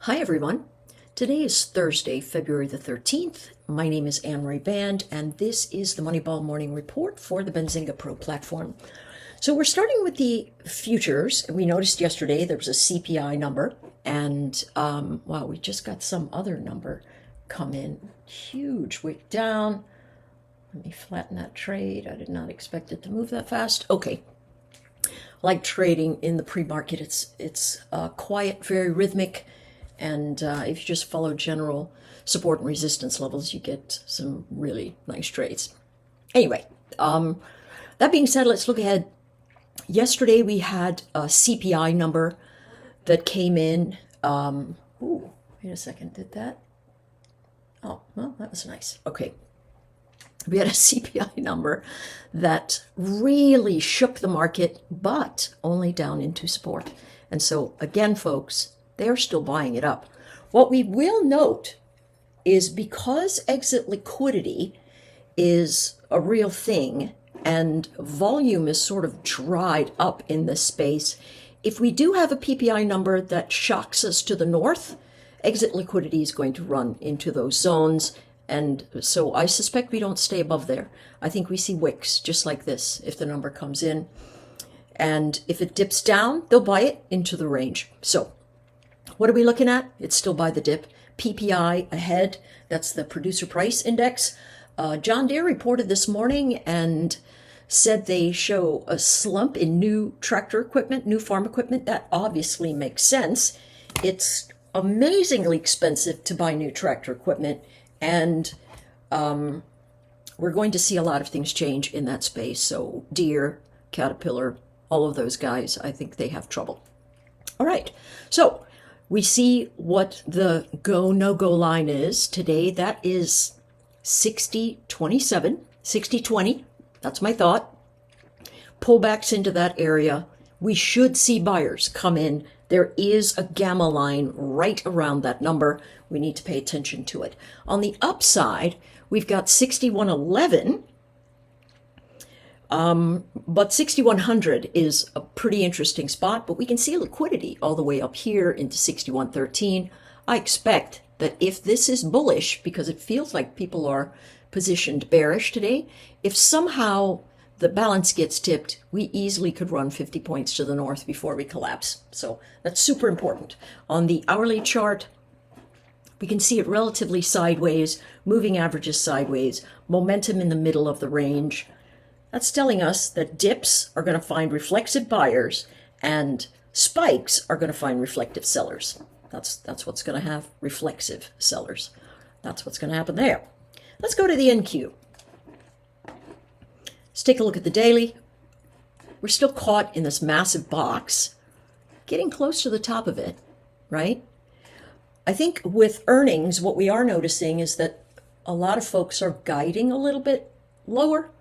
Hi everyone. Today is Thursday, February the 13th. My name is Anne-Marie Band, and this is the Moneyball Morning Report for the Benzinga Pro platform. So we're starting with the futures. We noticed yesterday there was a CPI number, and wow, we just got some other number come in. Huge wick down. Let me flatten that trade. I did not expect it to move that fast. Okay. Like trading in the pre-market, it's quiet, very rhythmic. And if you just follow general support and resistance levels, you get some really nice trades. Anyway, that being said, let's look ahead. Yesterday we had a CPI number that came in. Ooh, wait a second, did that? Oh, well, that was nice. Okay. We had a CPI number that really shook the market, but only down into support. And so, again, folks, they're still buying it up. What we will note is because exit liquidity is a real thing and volume is sort of dried up in this space, if we do have a PPI number that shocks us to the north, exit liquidity is going to run into those zones. And so I suspect we don't stay above there. I think we see wicks just like this if the number comes in. And if it dips down, they'll buy it into the range. So what are we looking at? It's still by the dip. PPI Ahead, that's the producer price index. John Deere reported this morning and said they show a slump in new tractor equipment, new farm equipment. That obviously makes sense. It's amazingly expensive to buy new tractor equipment. And we're going to see a lot of things change in that space. So Deere, Caterpillar, all of those guys, I think they have trouble. All right. So we see what the go, no-go line is today. That is 60.27, 60.20. That's my thought. Pullbacks into that area. We should see buyers come in. There is a gamma line right around that number. We need to pay attention to it. On the upside, we've got 61.11, but 6100 is a pretty interesting spot, but we can see liquidity all the way up here into 6113. I expect that if this is bullish, because it feels like people are positioned bearish today, if somehow the balance gets tipped, we easily could run 50 points to the north before we collapse. So that's super important. On the hourly chart, we can see it relatively sideways, moving averages sideways, momentum in the middle of the range. That's telling us that dips are going to find reflexive buyers and spikes are going to find reflective sellers. That's what's going to have reflexive sellers. That's what's going to happen there. Let's go to the NQ. Let's take a look at the daily. We're still caught in this massive box, getting close to the top of it, right? I think with earnings, what we are noticing is that a lot of folks are guiding a little bit lower,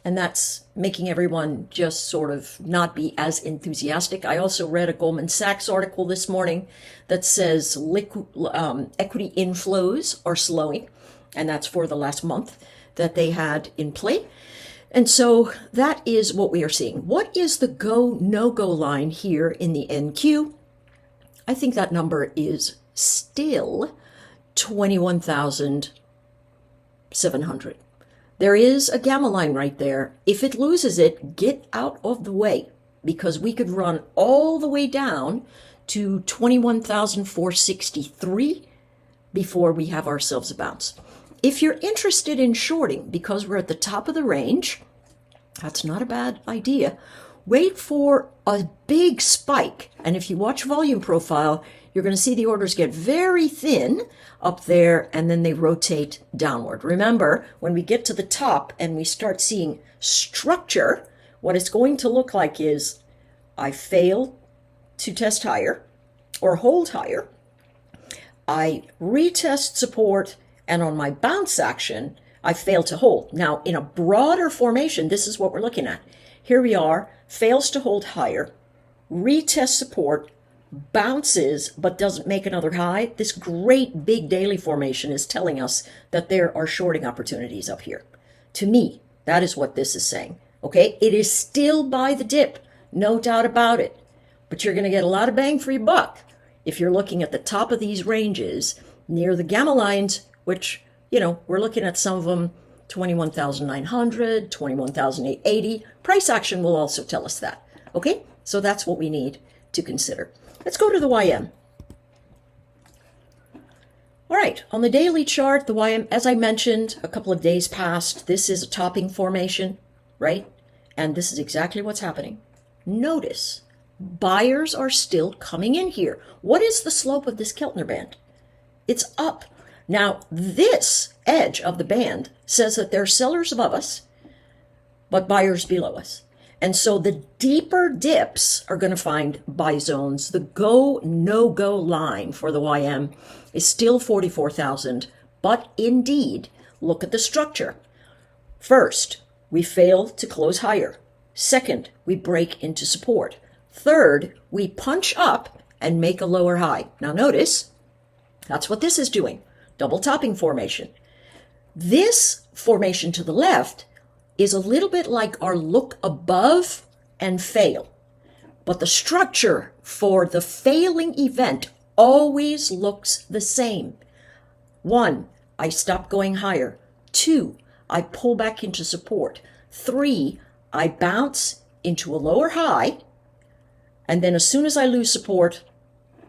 and that's making everyone just sort of not be as enthusiastic. I also read a Goldman Sachs article this morning that says equity inflows are slowing, and that's for the last month that they had in play. And so that is what we are seeing. What is the go, no-go line here in the NQ? I think that number is still 21,700. There is a gamma line right there. If it loses it, get out of the way, because we could run all the way down to 21,463 before we have ourselves a bounce. If you're interested in shorting, because we're at the top of the range, that's not a bad idea. Wait for a big spike. And if you watch volume profile, you're going to see the orders get very thin up there, and then they rotate downward. Remember, when we get to the top and we start seeing structure, what it's going to look like is I fail to test higher or hold higher. I retest support, and on my bounce action, I fail to hold. Now, in a broader formation, this is what we're looking at. Here we are, fails to hold higher, retest support, bounces, but doesn't make another high. This great big daily formation is telling us that there are shorting opportunities up here. To me, that is what this is saying. Okay, it is still by the dip, no doubt about it. But you're going to get a lot of bang for your buck if you're looking at the top of these ranges near the gamma lines, which, we're looking at some of them 21,900, 21,880. Price action will also tell us that. Okay, so that's what we need to consider. Let's go to the YM. All right, on the daily chart, the YM, as I mentioned a couple of days past, this is a topping formation, right? And this is exactly what's happening. Notice, buyers are still coming in here. What is the slope of this Keltner band? It's up. Now, this edge of the band says that there are sellers above us, but buyers below us. And so the deeper dips are going to find buy zones. The go, no-go line for the YM is still 44,000, but indeed, look at the structure. First, we fail to close higher. Second, we break into support. Third, we punch up and make a lower high. Now notice, that's what this is doing. Double topping formation. This formation to the left is a little bit like our look above and fail. But the structure for the failing event always looks the same. 1, I stop going higher. 2, I pull back into support. 3, I bounce into a lower high. And then as soon as I lose support,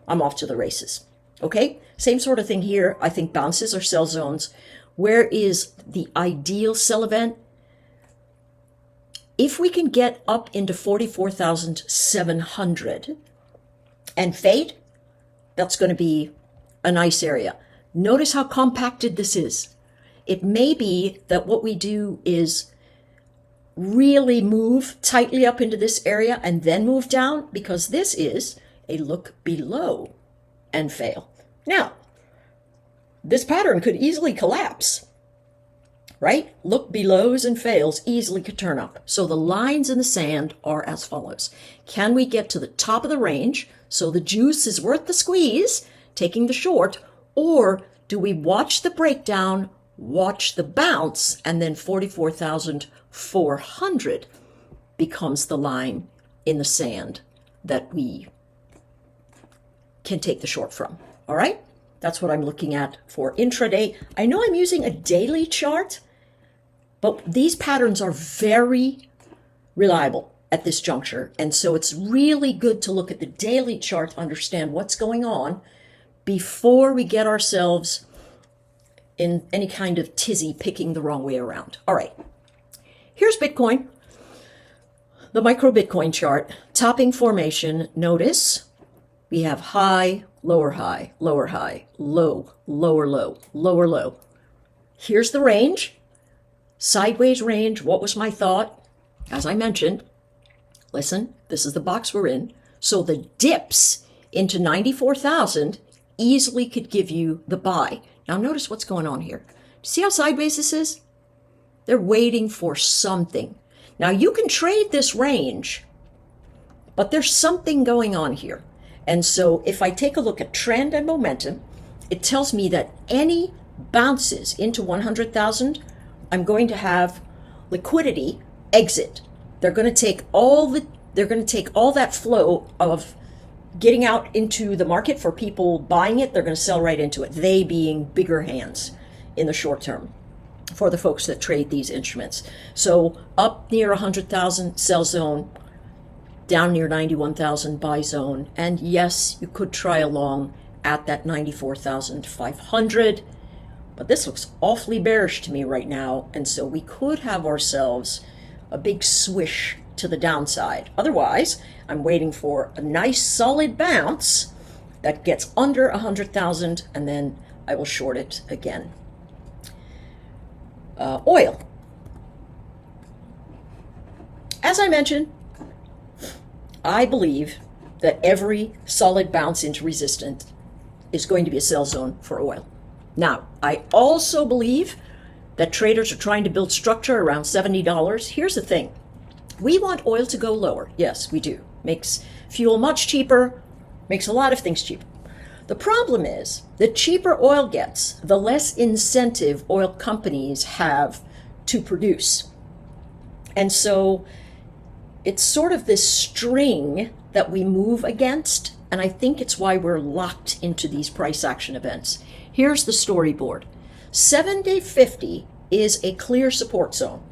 I'm off to the races. Okay? Same sort of thing here. I think bounces are sell zones. Where is the ideal sell event? If we can get up into 44,700 and fade, that's going to be a nice area. Notice how compacted this is. It may be that what we do is really move tightly up into this area and then move down, because this is a look below and fail. Now, this pattern could easily collapse, right? Look belows and fails easily could turn up. So the lines in the sand are as follows. Can we get to the top of the range so the juice is worth the squeeze, taking the short, or do we watch the breakdown, watch the bounce, and then 44,400 becomes the line in the sand that we can take the short from? All right? That's what I'm looking at for intraday. I know I'm using a daily chart, but these patterns are very reliable at this juncture. And so it's really good to look at the daily chart to understand what's going on before we get ourselves in any kind of tizzy picking the wrong way around. All right, here's Bitcoin, the micro Bitcoin chart, topping formation. Notice we have high, lower high, lower high, low, lower low, lower low. Here's the range, sideways range. What was my thought? As I mentioned, listen, this is the box we're in. So the dips into 94,000 easily could give you the buy. Now notice what's going on here. See how sideways this is? They're waiting for something. Now you can trade this range, but there's something going on here. And so if I take a look at trend and momentum, it tells me that any bounces into 100,000, I'm going to have liquidity exit. They're going to take all that flow of getting out into the market for people buying it. They're going to sell right into it. They being bigger hands in the short term for the folks that trade these instruments. So up near 100,000 sell zone, down near 91,000 buy zone. And yes, you could try along at that 94,500, but this looks awfully bearish to me right now. And so we could have ourselves a big swish to the downside. Otherwise, I'm waiting for a nice solid bounce that gets under 100,000, and then I will short it again. Oil. As I mentioned, I believe that every solid bounce into resistance is going to be a sell zone for oil. Now, I also believe that traders are trying to build structure around $70. Here's the thing. We want oil to go lower. Yes, we do. Makes fuel much cheaper, makes a lot of things cheaper. The problem is, the cheaper oil gets, the less incentive oil companies have to produce. And so it's sort of this string that we move against And I think it's why we're locked into these price action events. Here's the storyboard. 7-day 50 is a clear support zone.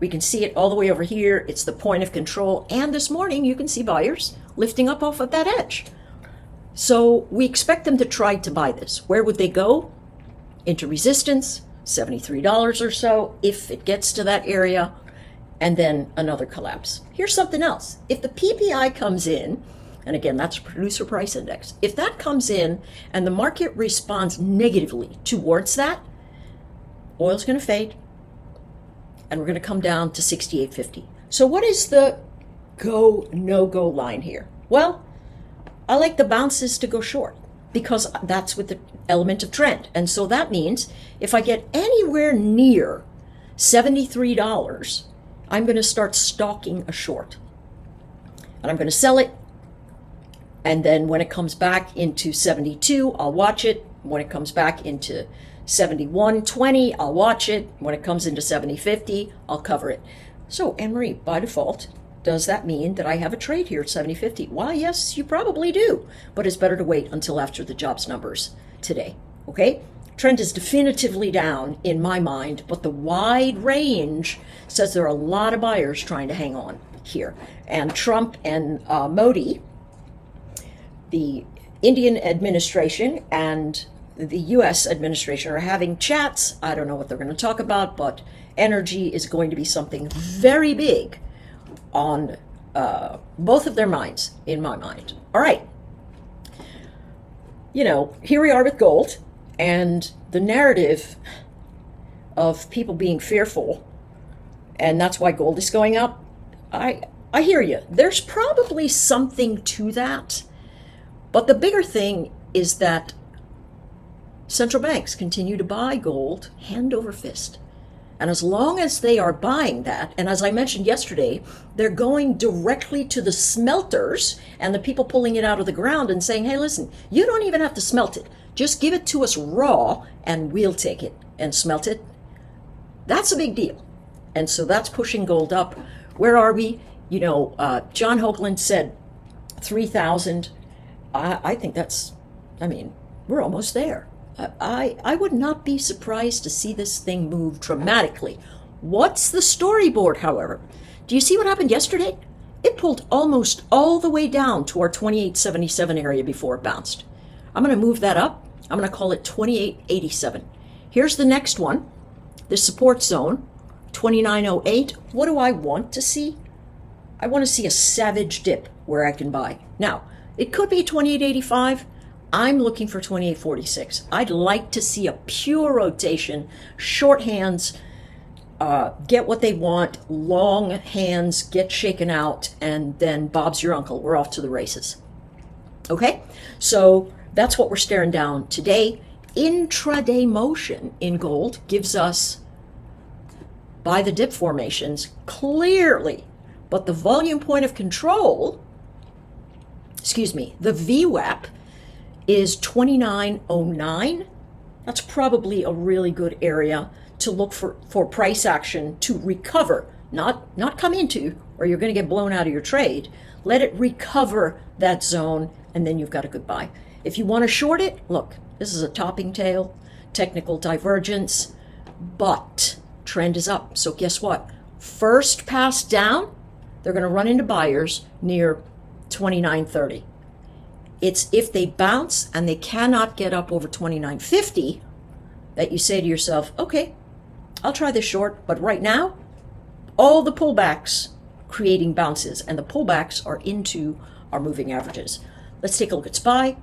We can see it all the way over here. It's the point of control. And this morning, you can see buyers lifting up off of that edge. So we expect them to try to buy this. Where would they go? Into resistance, $73 or so, if it gets to that area, and then another collapse. Here's something else. If the PPI comes in, and again, that's a producer price index, if that comes in and the market responds negatively towards that, oil's going to fade, and we're going to come down to 68.50. So what is the go, no-go line here? Well, I like the bounces to go short because that's with the element of trend. And so that means if I get anywhere near $73, I'm going to start stalking a short. And I'm going to sell it. And then when it comes back into 72, I'll watch it. When it comes back into 71.20, I'll watch it. When it comes into 70.50, I'll cover it. So, Anne-Marie, by default, does that mean that I have a trade here at 70.50? Why, yes, you probably do. But it's better to wait until after the jobs numbers today. Okay? Trend is definitively down in my mind, but the wide range says there are a lot of buyers trying to hang on here. And Trump and Modi, the Indian administration and the U.S. administration are having chats. I don't know what they're going to talk about, but energy is going to be something very big on both of their minds, in my mind. All right. You know, here we are with gold, and the narrative of people being fearful, and that's why gold is going up. I hear you. There's probably something to that. But the bigger thing is that central banks continue to buy gold hand over fist. And as long as they are buying that, and as I mentioned yesterday, they're going directly to the smelters and the people pulling it out of the ground and saying, hey, listen, you don't even have to smelt it. Just give it to us raw and we'll take it and smelt it. That's a big deal. And so that's pushing gold up. Where are we? You know, John Hoagland said 3,000. I think that's, we're almost there. I would not be surprised to see this thing move dramatically. What's the storyboard, however? Do you see what happened yesterday? It pulled almost all the way down to our 28.77 area before it bounced. I'm going to move that up. I'm going to call it 28.87. Here's the next one, the support zone, 29.08. What do I want to see? I want to see a savage dip where I can buy. Now, it could be 28.85. I'm looking for 28.46. I'd like to see a pure rotation, short hands get what they want, long hands get shaken out, and then Bob's your uncle. We're off to the races. Okay? So that's what we're staring down today. Intraday motion in gold gives us, by the dip formations, clearly, but the volume point of control, the VWAP, is 29.09. That's probably a really good area to look for price action to recover, not come into, or you're going to get blown out of your trade. Let it recover that zone, and then you've got a good buy. If you want to short it, look, this is a topping tail, technical divergence, but trend is up. So guess what? First pass down, they're going to run into buyers near 29.30. It's if they bounce and they cannot get up over 29.50 that you say to yourself, okay, I'll try this short, but right now, all the pullbacks creating bounces, and the pullbacks are into our moving averages. Let's take a look at SPY.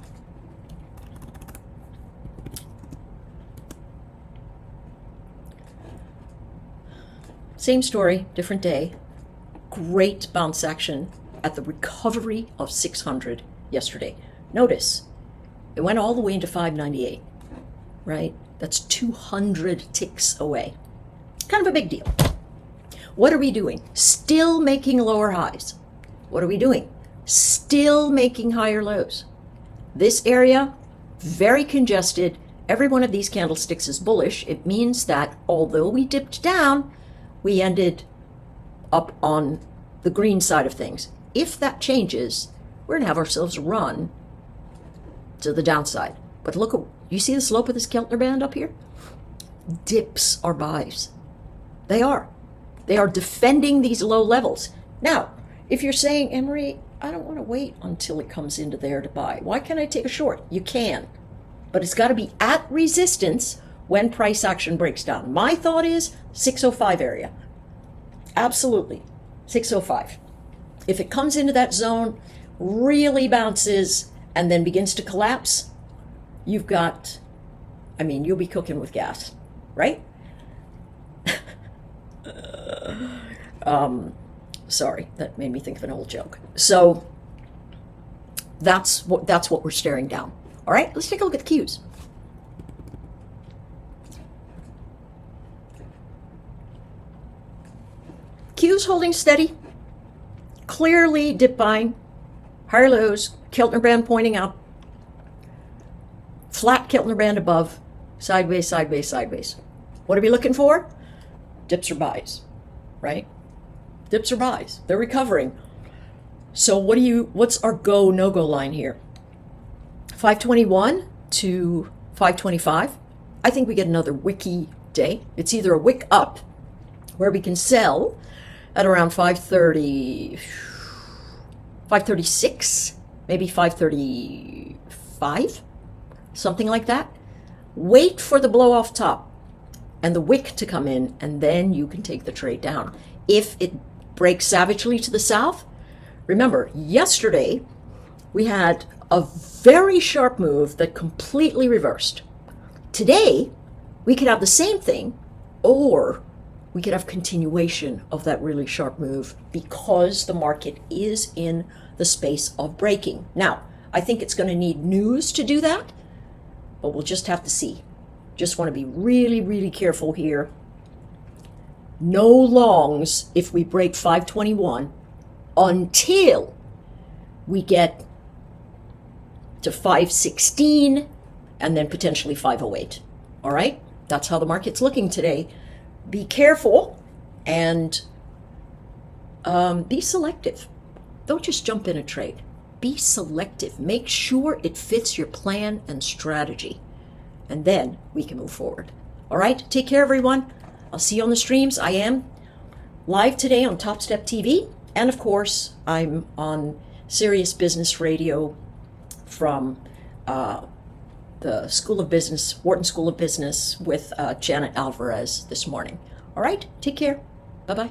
Same story, different day. Great bounce action at the recovery of 600 yesterday. Notice, it went all the way into 598, right? That's 200 ticks away. Kind of a big deal. What are we doing? Still making lower highs. What are we doing? Still making higher lows. This area, very congested. Every one of these candlesticks is bullish. It means that although we dipped down, we ended up on the green side of things. If that changes, we're going to have ourselves a run to the downside. But look, you see the slope of this Keltner band up here? Dips are buys. They are. They are defending these low levels. Now, if you're saying, Emery, I don't want to wait until it comes into there to buy. Why can't I take a short? You can. But it's got to be at resistance when price action breaks down. My thought is 605 area. Absolutely. 605. If it comes into that zone, really bounces, and then begins to collapse, you've got, you'll be cooking with gas, right? Sorry, that made me think of an old joke. So that's what we're staring down. All right, let's take a look at the Qs. Qs holding steady, clearly dip buying, higher lows, Keltner band pointing out, flat Keltner band above, sideways, sideways, sideways. What are we looking for? Dips or buys, right? Dips or buys. They're recovering. So what's our go, no-go line here? 521 to 525. I think we get another wicky day. It's either a wick up where we can sell at around 530, 536, maybe 535, something like that. Wait for the blow off top and the wick to come in, and then you can take the trade down. If it breaks savagely to the south, remember, yesterday we had a very sharp move that completely reversed. Today, we could have the same thing, or we could have continuation of that really sharp move because the market is in the space of breaking. Now, I think it's going to need news to do that, but we'll just have to see. Just want to be really, really careful here. No longs if we break 521 until we get to 516 and then potentially 508. All right? That's how the market's looking today. Be careful and be selective. Don't just jump in a trade. Be selective. Make sure it fits your plan and strategy. And then we can move forward. All right? Take care, everyone. I'll see you on the streams. I am live today on Top Step TV. And of course, I'm on Sirius Business Radio from the School of Business, Wharton School of Business with Janet Alvarez this morning. All right? Take care. Bye-bye.